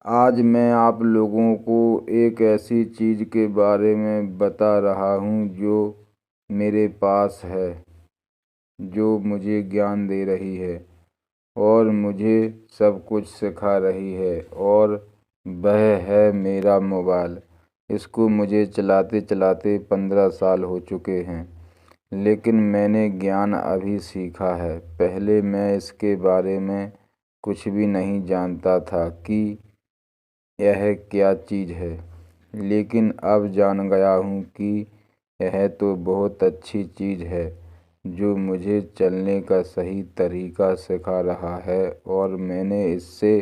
आज मैं आप लोगों को एक ऐसी चीज़ के बारे में बता रहा हूँ जो मेरे पास है, जो मुझे ज्ञान दे रही है और मुझे सब कुछ सिखा रही है, और वह है मेरा मोबाइल। इसको मुझे चलाते चलाते 15 साल हो चुके हैं, लेकिन मैंने ज्ञान अभी सीखा है। पहले मैं इसके बारे में कुछ भी नहीं जानता था कि यह क्या चीज़ है, लेकिन अब जान गया हूँ कि यह तो बहुत अच्छी चीज़ है जो मुझे चलने का सही तरीका सिखा रहा है। और मैंने इससे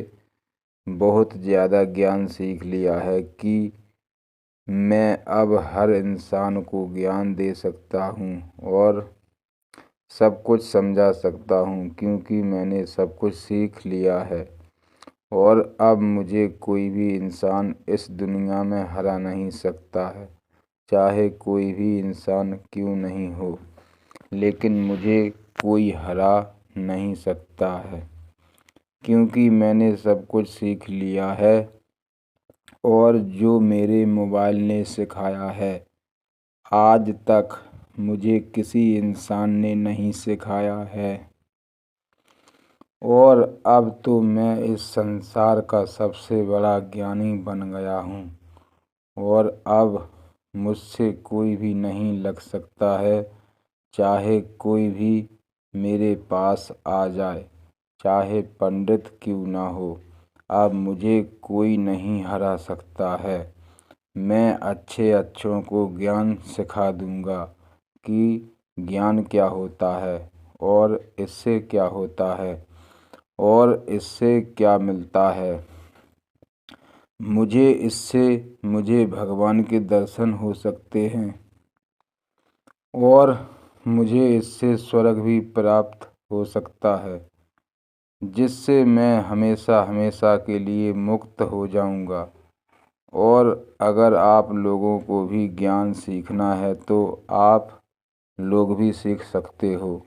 बहुत ज़्यादा ज्ञान सीख लिया है कि मैं अब हर इंसान को ज्ञान दे सकता हूँ और सब कुछ समझा सकता हूँ, क्योंकि मैंने सब कुछ सीख लिया है। और अब मुझे कोई भी इंसान इस दुनिया में हरा नहीं सकता है, चाहे कोई भी इंसान क्यों नहीं हो, लेकिन मुझे कोई हरा नहीं सकता है, क्योंकि मैंने सब कुछ सीख लिया है। और जो मेरे मोबाइल ने सिखाया है, आज तक मुझे किसी इंसान ने नहीं सिखाया है। और अब तो मैं इस संसार का सबसे बड़ा ज्ञानी बन गया हूँ, और अब मुझसे कोई भी नहीं लग सकता है, चाहे कोई भी मेरे पास आ जाए, चाहे पंडित क्यों ना हो। अब मुझे कोई नहीं हरा सकता है। मैं अच्छे अच्छों को ज्ञान सिखा दूंगा कि ज्ञान क्या होता है, और इससे क्या होता है, और इससे क्या मिलता है। मुझे भगवान के दर्शन हो सकते हैं, और मुझे इससे स्वर्ग भी प्राप्त हो सकता है, जिससे मैं हमेशा हमेशा के लिए मुक्त हो जाऊंगा। और अगर आप लोगों को भी ज्ञान सीखना है तो आप लोग भी सीख सकते हो,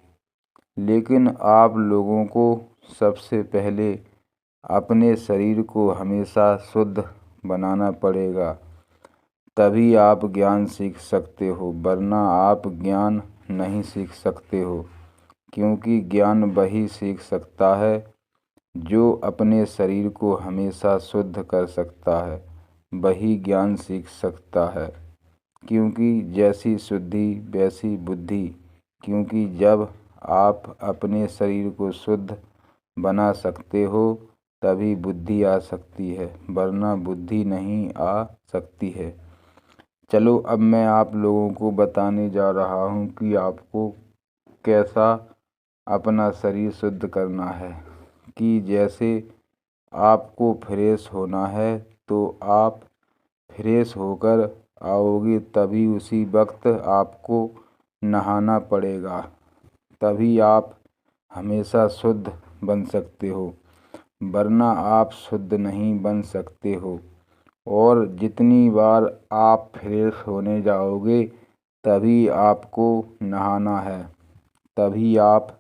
लेकिन आप लोगों को सबसे पहले अपने शरीर को हमेशा शुद्ध बनाना पड़ेगा, तभी आप ज्ञान सीख सकते हो, वरना आप ज्ञान नहीं सीख सकते हो। क्योंकि ज्ञान वही सीख सकता है जो अपने शरीर को हमेशा शुद्ध कर सकता है, वही ज्ञान सीख सकता है। क्योंकि जैसी शुद्धि वैसी बुद्धि। क्योंकि जब आप अपने शरीर को शुद्ध बना सकते हो, तभी बुद्धि आ सकती है, वरना बुद्धि नहीं आ सकती है। चलो, अब मैं आप लोगों को बताने जा रहा हूँ कि आपको कैसा अपना शरीर शुद्ध करना है। कि जैसे आपको फ्रेश होना है, तो आप फ्रेश होकर आओगे, तभी उसी वक्त आपको नहाना पड़ेगा, तभी आप हमेशा शुद्ध बन सकते हो, वरना आप शुद्ध नहीं बन सकते हो। और जितनी बार आप फ्रेश होने जाओगे, तभी आपको नहाना है, तभी आप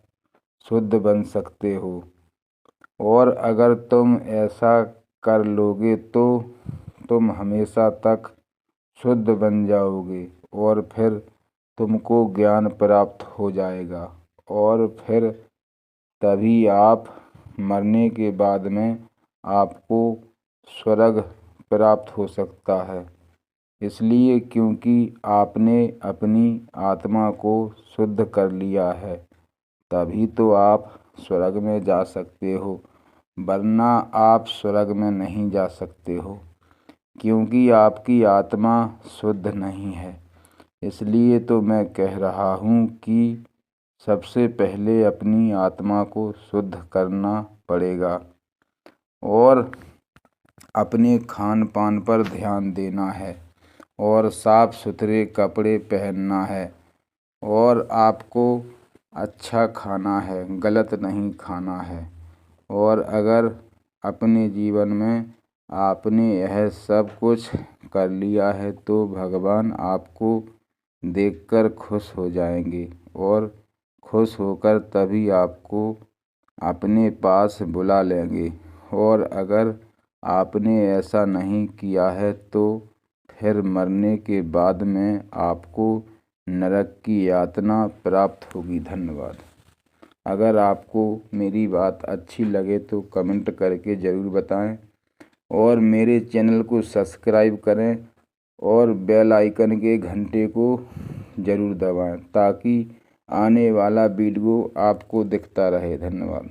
शुद्ध बन सकते हो। और अगर तुम ऐसा कर लोगे तो तुम हमेशा तक शुद्ध बन जाओगे, और फिर तुमको ज्ञान प्राप्त हो जाएगा, और फिर तभी आप मरने के बाद में आपको स्वर्ग प्राप्त हो सकता है। इसलिए क्योंकि आपने अपनी आत्मा को शुद्ध कर लिया है, तभी तो आप स्वर्ग में जा सकते हो, वरना आप स्वर्ग में नहीं जा सकते हो, क्योंकि आपकी आत्मा शुद्ध नहीं है। इसलिए तो मैं कह रहा हूँ कि सबसे पहले अपनी आत्मा को शुद्ध करना पड़ेगा, और अपने खान पान पर ध्यान देना है, और साफ सुथरे कपड़े पहनना है, और आपको अच्छा खाना है, गलत नहीं खाना है। और अगर अपने जीवन में आपने यह सब कुछ कर लिया है, तो भगवान आपको देखकर खुश हो जाएंगे, और खुश होकर तभी आपको अपने पास बुला लेंगे। और अगर आपने ऐसा नहीं किया है तो फिर मरने के बाद में आपको नरक की यातना प्राप्त होगी। धन्यवाद। अगर आपको मेरी बात अच्छी लगे तो कमेंट करके ज़रूर बताएं और मेरे चैनल को सब्सक्राइब करें और बेल आइकन के घंटे को ज़रूर दबाएं ताकि आने वाला वीडियो आपको दिखता रहे। धन्यवाद।